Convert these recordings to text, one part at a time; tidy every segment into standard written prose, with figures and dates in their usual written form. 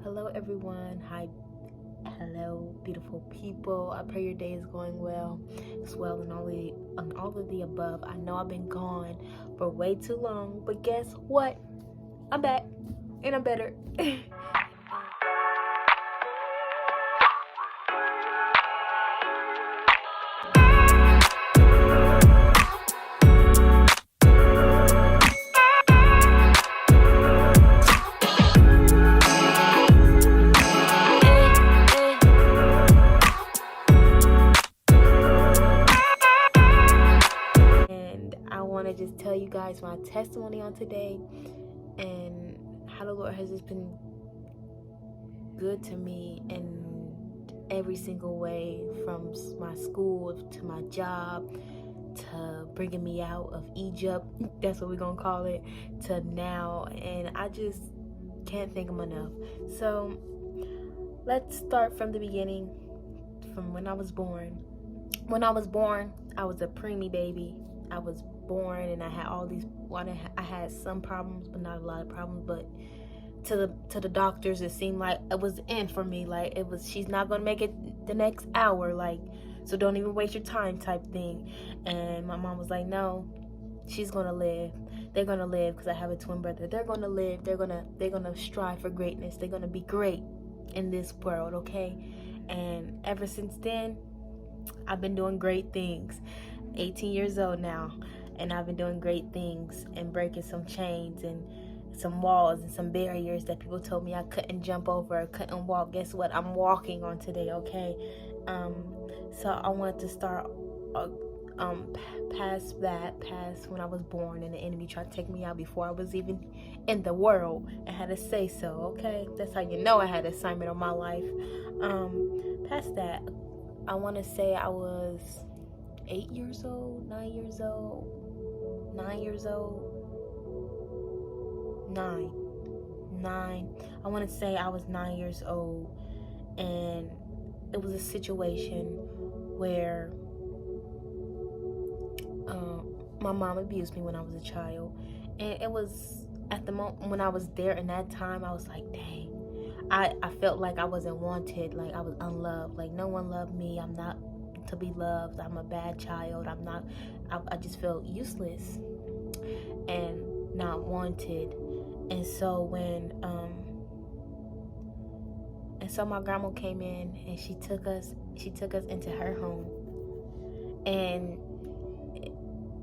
Hello, everyone. Hi, hello, beautiful people. I pray your day is going well, as well, and all of the above. I know I've been gone for way too long, but guess what? I'm back, and I'm better. And I want to just tell you guys my testimony on today and how the Lord has just been good to me in every single way, from my school to my job to bringing me out of Egypt, that's what we're gonna call it, to now. And I just can't thank him enough. So let's start from the beginning, from when I was born. When I was born, I was a preemie baby. I was born and I had all these, I had some problems, but not a lot of problems. But to the doctors, it seemed like it was the end for me. Like, it was, she's not gonna make it the next hour. Like, so don't even waste your time, type thing. And my mom was like, no, she's gonna live. They're gonna live, because I have a twin brother. They're gonna live. They're gonna strive for greatness. They're gonna be great in this world, okay? And ever since then, I've been doing great things. 18 years old now, and I've been doing great things and breaking some chains and some walls and some barriers that people told me I couldn't jump over or couldn't walk. Guess what? I'm walking on today, okay? So I wanted to start past when I was born and the enemy tried to take me out before I was even in the world. I had to say so, okay? That's how you know I had an assignment on my life. Past that, I want to say I was 8 years old, 9 years old, 9 years old, 9. I want to say I was 9 years old, and it was a situation where my mom abused me when I was a child. And it was at the moment when I was there in that time, I was like, dang, I felt like I wasn't wanted, like I was unloved, like no one loved me. I'm not to be loved. I'm a bad child. I just felt useless and not wanted. And so my grandma came in and she took us into her home. And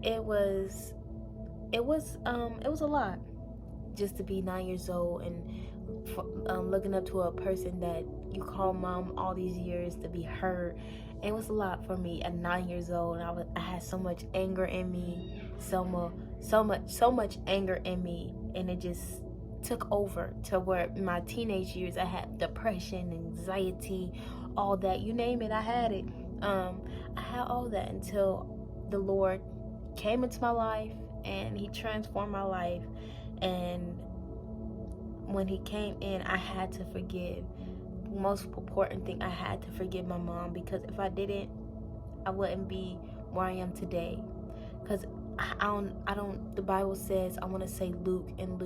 it was a lot, just to be 9 years old and looking up to a person that you call mom all these years, to be hurt. It was a lot for me at 9 years old. I had so much anger in me, so much anger in me, and it just took over to where in my teenage years I had depression, anxiety, all that, you name it, I had it. I had all that until the Lord came into my life and he transformed my life. And when he came in, I had to forgive. Most important thing, I had to forgive my mom, because if I didn't, I wouldn't be where I am today. Because the Bible says, I want to say Luke, I'm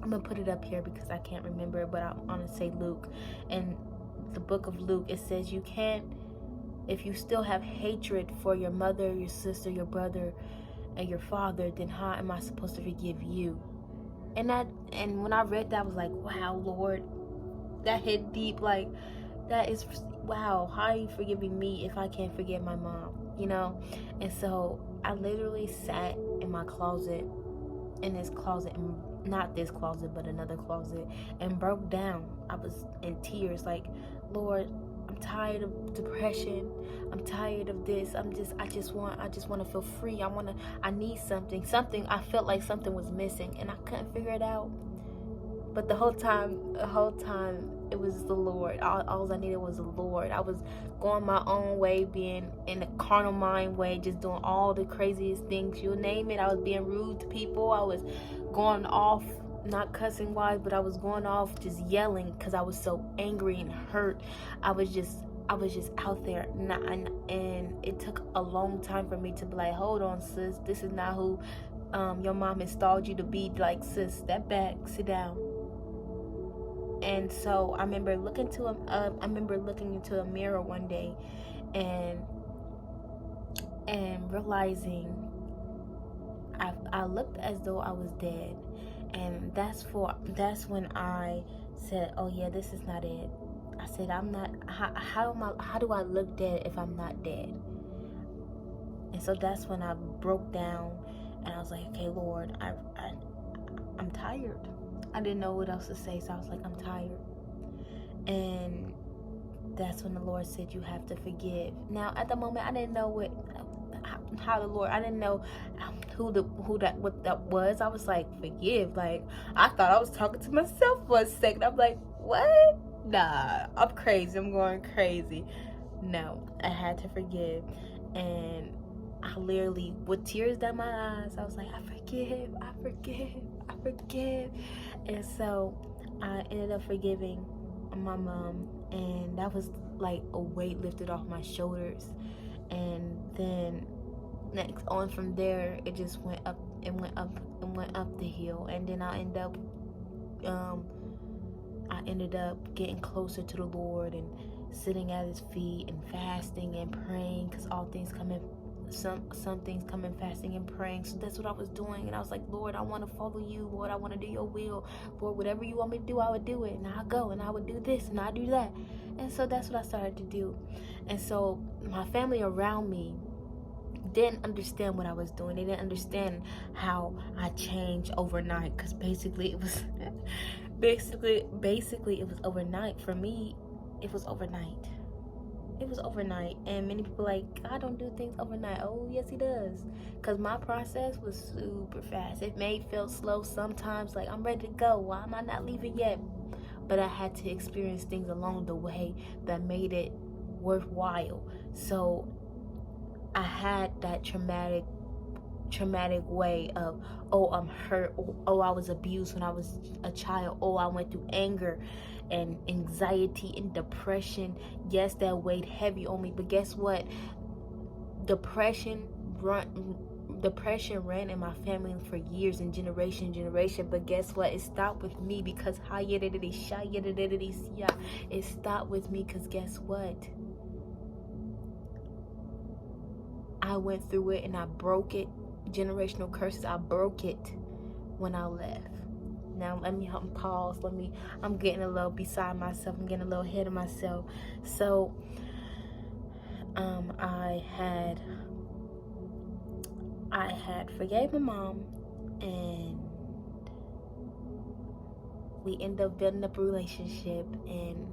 gonna put it up here because I can't remember it, but I want to say Luke. And the book of Luke, it says, you can't, if you still have hatred for your mother, your sister, your brother, and your father, then how am I supposed to forgive you? And when I read that, I was like, wow, Lord, that hit deep. Like, that is, wow, how are you forgiving me if I can't forgive my mom, you know? And so I literally sat in my closet, not this closet, but another closet, and broke down. I was in tears, like, Lord, I'm tired of depression. I'm tired of this. I just want to feel free. I need something. I felt like something was missing and I couldn't figure it out. But the whole time, it was the Lord. All I needed was the Lord. I was going my own way, being in a carnal mind way, just doing all the craziest things, you name it. I was being rude to people. I was going off, not cussing wise, but I was going off just yelling because I was so angry and hurt. I was just out there, and it took a long time for me to be like, hold on, sis, this is not who your mom installed you to be. Like, sis, step back, sit down. And so I remember looking into a mirror one day, and realizing I looked as though I was dead. And that's when I said, oh yeah, this is not it. I said, I'm not, how do I look dead if I'm not dead? And so that's when I broke down, and I was like, okay, Lord, I'm tired. I didn't know what else to say, so I was like, I'm tired. And that's when the Lord said, you have to forgive. Now, at the moment, I didn't know I didn't know what that was. I was like, forgive. Like, I thought I was talking to myself for a second. I'm like, what? Nah, I'm crazy. I'm going crazy. No, I had to forgive. And I literally, with tears down my eyes, I was like, I forgive. And so I ended up forgiving my mom, and that was like a weight lifted off my shoulders. And then next on from there, it just went up the hill. And then I ended up getting closer to the Lord and sitting at his feet and fasting and praying, because all things come in, some things come in fasting and praying. So that's what I was doing. And I was like, Lord, I want to follow you. Lord, I want to do your will. Lord, whatever you want me to do, I would do it. And I'll go and I would do this and I'll do that. And so that's what I started to do. And so my family around me didn't understand what I was doing. They didn't understand how I changed overnight, because basically it was it was overnight. For me, it was overnight. And many people like, God don't do things overnight. Oh yes, he does. Because my process was super fast. It may feel slow sometimes, like I'm ready to go, why am I not leaving yet? But I had to experience things along the way that made it worthwhile. So I had that traumatic way of, oh, I'm hurt, oh, I was abused when I was a child, oh, I went through anger and anxiety and depression. Yes, that weighed heavy on me, but guess what? Depression ran in my family for years and generation. But guess what? It stopped with me, because it stopped with me, because guess what? I went through it and I broke it. Generational curses, I broke it when I left. Now let me pause. I'm getting a little beside myself. I'm getting a little ahead of myself. So I had forgave my mom, and we ended up building up a relationship, and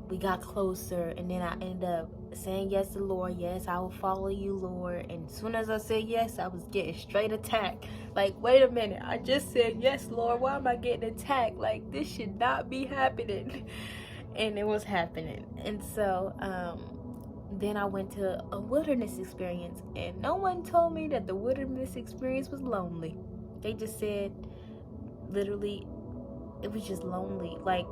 we got closer. And then I ended up saying yes to the Lord. Yes, I will follow you, Lord. And as soon as I said yes, I was getting straight attacked. Like, wait a minute, I just said yes, Lord, why am I getting attacked? Like, this should not be happening. And it was happening. And so then I went to a wilderness experience, and no one told me that the wilderness experience was lonely. They just said, literally, it was just lonely. Like,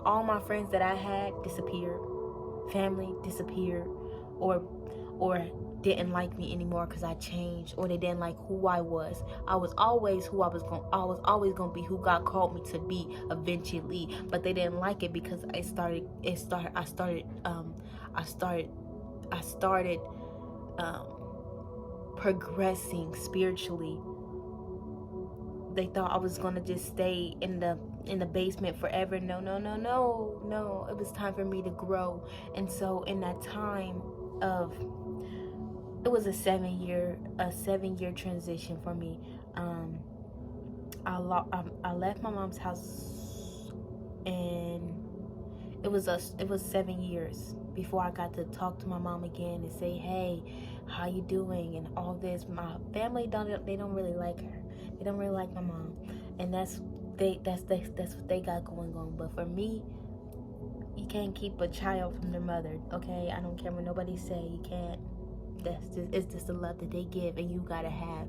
all my friends that I had disappeared, family disappeared, or didn't like me anymore because I changed, or they didn't like who I was. I was always who I was always going to be, who God called me to be eventually, but they didn't like it because I started progressing spiritually. They thought I was gonna just stay in the basement forever. No. It was time for me to grow. And so in that time of, it was a 7-year transition for me. I left my mom's house, and it was 7 years before I got to talk to my mom again and say, hey, how you doing, and all this. My family don't really like her. They don't really like my mom, and that's what they got going on. But for me, you can't keep a child from their mother, okay? I don't care what nobody say. You can't. It's just the love that they give, and you gotta have.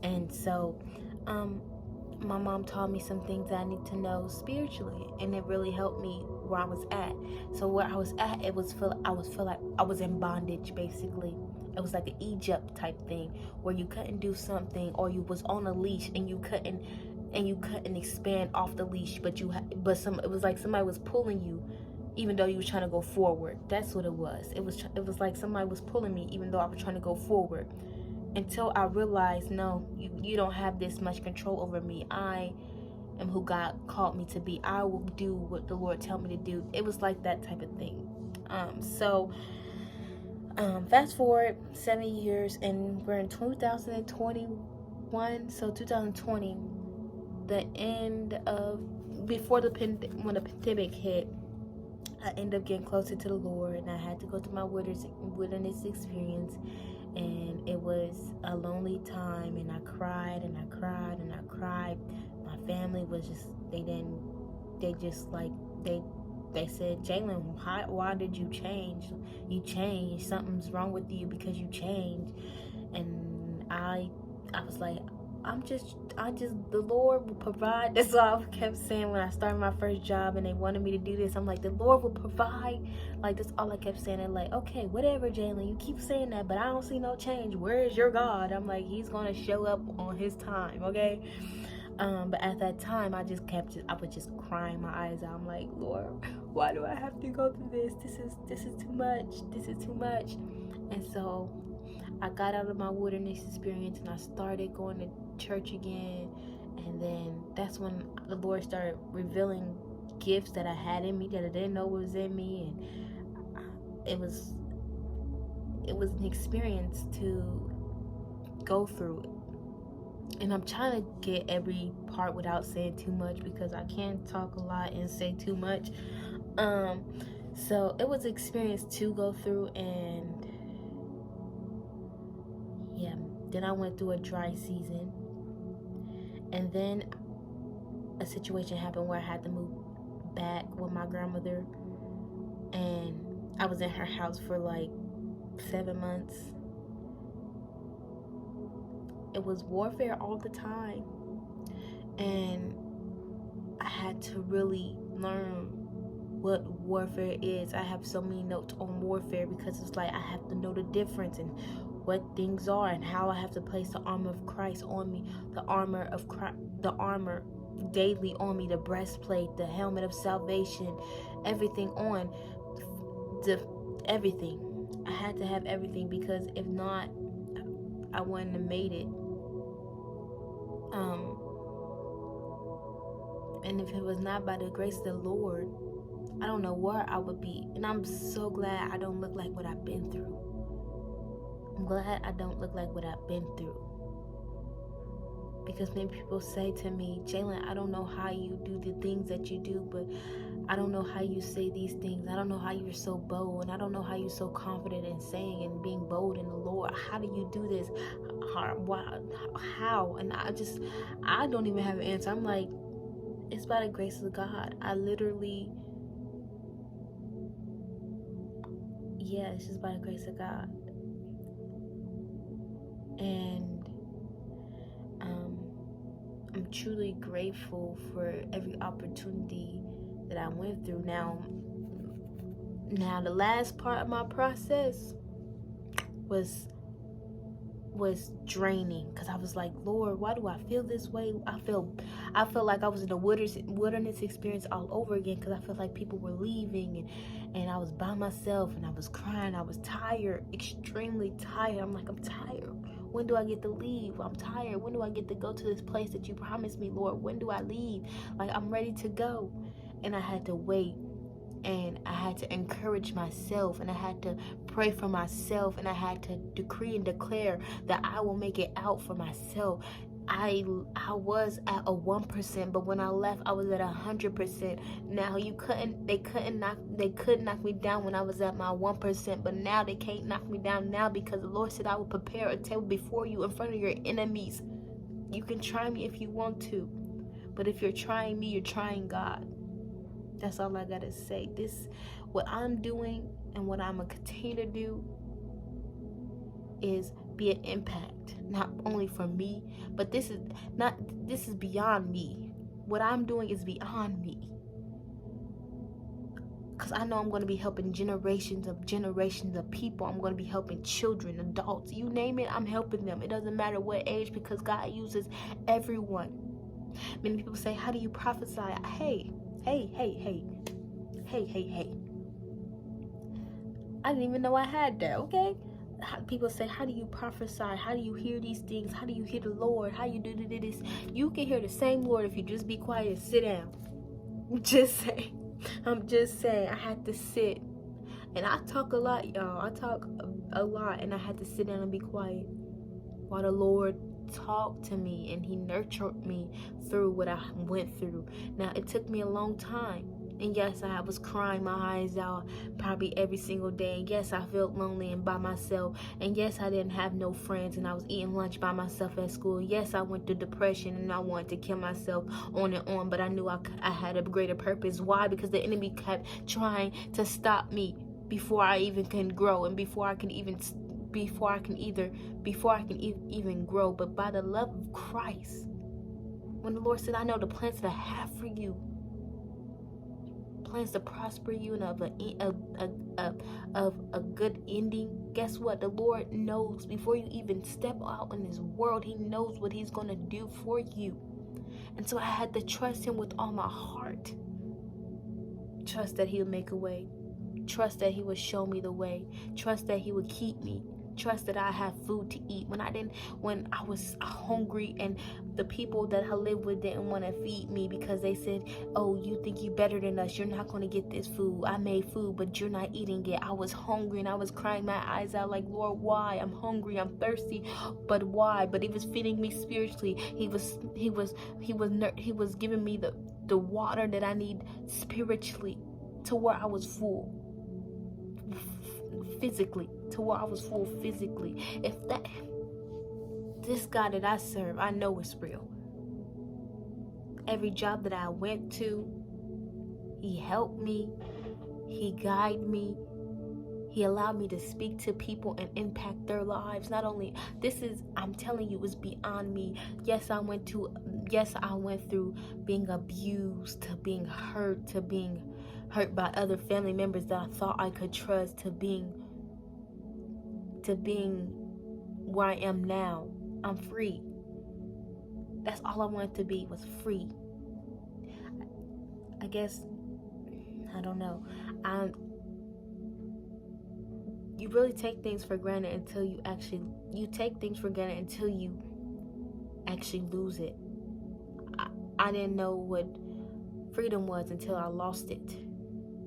And so, my mom taught me some things that I need to know spiritually, and it really helped me where I was at. So where I was at, I feel like I was in bondage, basically. It was like an Egypt type thing, where you couldn't do something, or you was on a leash and you couldn't and you couldn't expand off the leash, but it was like somebody was pulling you even though you was trying to go forward. That's what it was. It was like somebody was pulling me even though I was trying to go forward, until I realized, no, you don't have this much control over me. I am who God called me to be. I will do what the Lord tell me to do. It was like that type of thing. Fast forward 7 years, and we're in 2021. So 2020, the end of when the pandemic hit, I ended up getting closer to the Lord, and I had to go through my wilderness experience, and it was a lonely time, and I cried and I cried and I cried. My family was just, they said, Jalen, why did you change? You changed. Something's wrong with you because you changed. And I was like, the Lord will provide. That's all I kept saying when I started my first job and they wanted me to do this. I'm like, the Lord will provide. Like, that's all I kept saying. And like, okay, whatever, Jalen, you keep saying that, but I don't see no change. Where is your God? I'm like, he's going to show up on his time, okay? But at that time, I was just crying my eyes out. I'm like, Lord, why do I have to go through this? This is too much. This is too much. And so I got out of my wilderness experience and I started going to church again. And then that's when the Lord started revealing gifts that I had in me that I didn't know was in me. And it was an experience to go through it. And I'm trying to get every part without saying too much, because I can't talk a lot and say too much. So it was an experience to go through, and yeah, then I went through a dry season, and then a situation happened where I had to move back with my grandmother, and I was in her house for like 7 months. It was warfare all the time, and I had to really learn what warfare is. I have so many notes on warfare because it's like I have to know the difference and what things are, and how I have to place the armor of Christ on me, the armor daily on me, the breastplate, the helmet of salvation, everything on, everything. I had to have everything, because if not, I wouldn't have made it. And if it was not by the grace of the Lord, I don't know where I would be. And I'm so glad I don't look like what I've been through. I'm glad I don't look like what I've been through. Because many people say to me, Jalen, I don't know how you do the things that you do, but I don't know how you say these things. I don't know how you're so bold, and I don't know how you're so confident in saying and being bold in the Lord. How do you do this? How? And I don't even have an answer. I'm like, it's by the grace of God. It's just by the grace of God. And I'm truly grateful for every opportunity that I went through. Now the last part of my process was draining, because I was like, Lord, why do I feel this way? I felt like I was in a wilderness experience all over again, because I felt like people were leaving, and I was by myself, and I was crying. I was tired, extremely tired. I'm like, I'm tired. When do I get to leave? I'm tired. When do I get to go to this place that you promised me, Lord? When do I leave? Like, I'm ready to go. And I had to wait, and I had to encourage myself, and I had to pray for myself, and I had to decree and declare that I will make it out for myself. I was at a 1%, but when I left, I was at 100%. Now they couldn't knock me down when I was at my 1%, but now they can't knock me down now, because the Lord said I will prepare a table before you in front of your enemies. You can try me if you want to, but if you're trying me, you're trying God. That's all I gotta say. What I'm doing and what I'm gonna continue to do is be an impact, not only for me, but this is beyond me. What I'm doing is beyond me, because I know I'm going to be helping generations of people. I'm going to be helping children, adults, you name it, I'm helping them. It doesn't matter what age, because God uses everyone. Many people say, how do you prophesy? Hey. I didn't even know I had that, okay? People say, how do you prophesy? How do you hear these things? How do you hear the Lord? How you do this? You can hear the same Lord if you just be quiet and sit down. Just saying. I'm just saying. I had to sit. And I talk a lot, y'all. I talk a lot, and I had to sit down and be quiet while the Lord talked to me and he nurtured me through what I went through. Now, it took me a long time. And yes, I was crying my eyes out probably every single day. And yes, I felt lonely and by myself. And yes, I didn't have no friends and I was eating lunch by myself at school. Yes, I went through depression and I wanted to kill myself on and on. But I knew I had a greater purpose. Why? Because the enemy kept trying to stop me before I even can grow and before I can even grow. But by the love of Christ, when the Lord said, I know the plans that I have for you, plans to prosper you and of a good ending. Guess what? The Lord knows before you even step out in this world. He knows what he's going to do for you. And so I had to trust him with all my heart. Trust that he'll make a way. Trust that he would show me the way. Trust that he would keep me. Trust that I have food to eat. When I was hungry and the people that I lived with didn't want to feed me because they said, oh, you think you're better than us. You're not going to get this food. I made food, but you're not eating it. I was hungry and I was crying my eyes out like, Lord, why? I'm hungry. I'm thirsty. But why? But he was feeding me spiritually. He was giving me the water that I need spiritually to where I was full. Physically, to where I was full physically. This God that I serve, I know it's real. Every job that I went to, he helped me, he guided me, he allowed me to speak to people and impact their lives. Not only I'm telling you, it's beyond me. Yes, I went through being abused, to being hurt by other family members that I thought I could trust, to being where I am now. I'm free. That's all I wanted to be, was free. I guess, I don't know. You really take things for granted until you actually lose it. I didn't know what freedom was until I lost it,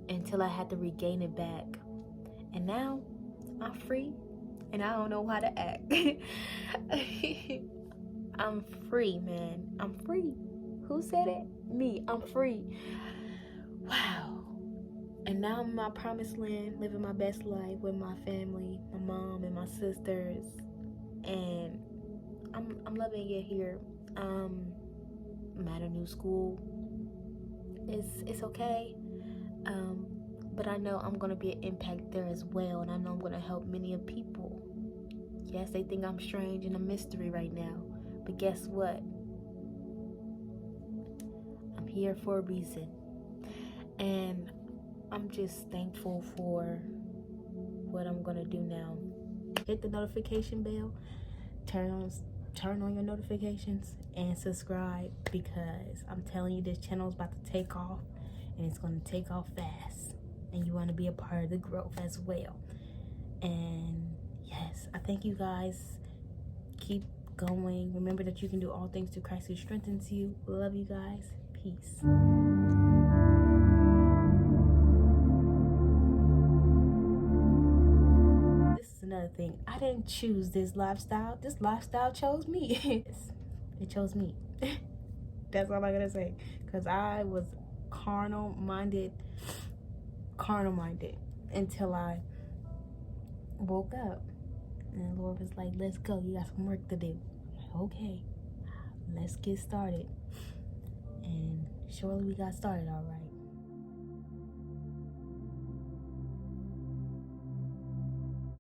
until I had to regain it back. And now I'm free and I don't know how to act. I'm free, man. I'm free. Who said it? Me. I'm free. Wow. And now I'm in my promised land, living my best life with my family, my mom and my sisters. And I'm loving it here. I'm at a new school. It's okay. But I know I'm going to be an impact there as well. And I know I'm going to help many of people. Yes, they think I'm strange and a mystery right now. But guess what? I'm here for a reason. And I'm just thankful for what I'm going to do now. Hit the notification bell. Turn on your notifications and subscribe, because I'm telling you, this channel is about to take off, and it's going to take off fast. And you want to be a part of the growth as well. And yes, I thank you guys. Keep going. Remember that you can do all things through Christ who strengthens you. Love you guys. Peace. This is another thing. I didn't choose this lifestyle. This lifestyle chose me. It chose me. That's all I gotta say. Because I was carnal minded until I woke up. And the Lord was like, let's go. You got some work to do. I'm like, okay, let's get started. And surely we got started all right.